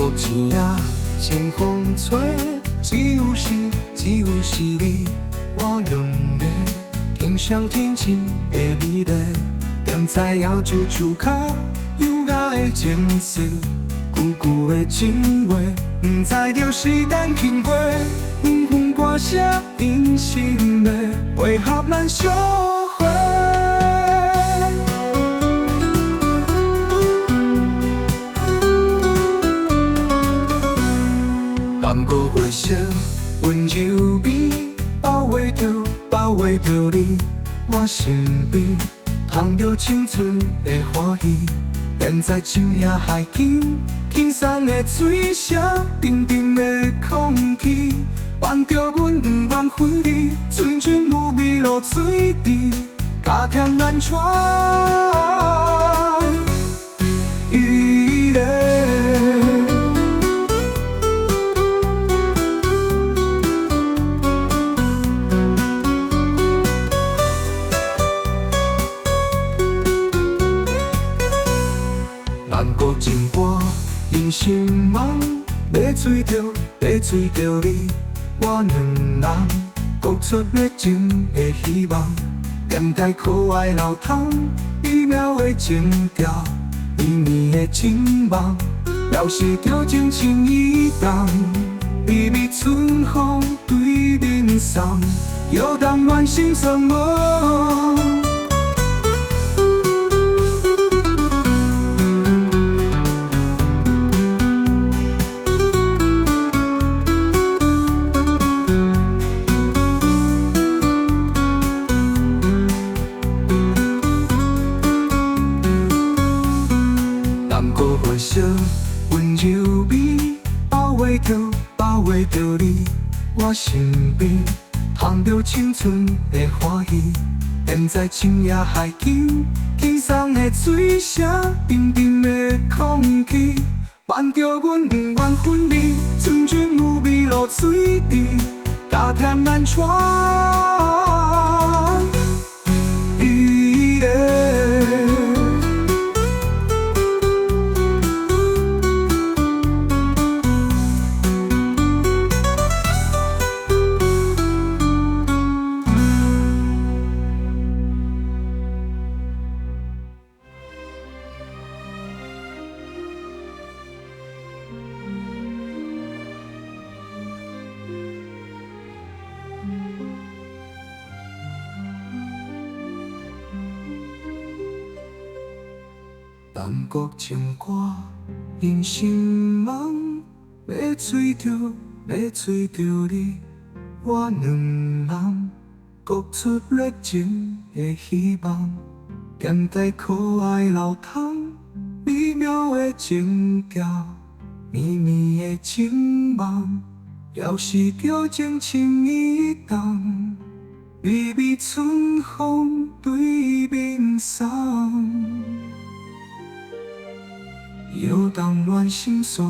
国天涯，清风吹，只有是你，我永远听上天晴的美丽。踮在遥处处卡，优雅的情绪，久久的情话，不知着时间经过，纷纷歌声人心的，配合咱相会。甘果花香，温柔美，包围着你，我身边，捧着青春的欢喜。踮在深夜海景，轻松的水声，沉沉的空气，伴着阮不愿分离，纯纯无味露水滴，加添咱串依恋。咱搁真歌，人生梦，要追着你，我两人各出热情的希望。踮在可爱老汤，美妙的情调，绵绵的情梦，表示着真情意动。微微春风对面送，摇动暖心双梦。花香温柔美，包围着你，我身边，捧着青春的欢喜。踮在深夜海景，轻松的水声，沉沉的空气，伴着阮不愿分离，纯纯无味露水滴，加添咱串依恋。南国情歌，人生梦，要追着你，我两人各出热情的希望。踮在可爱老汤，美妙的情调，绵绵的情梦，表示着真情意动。微微春风对面送，摇动暖心爽。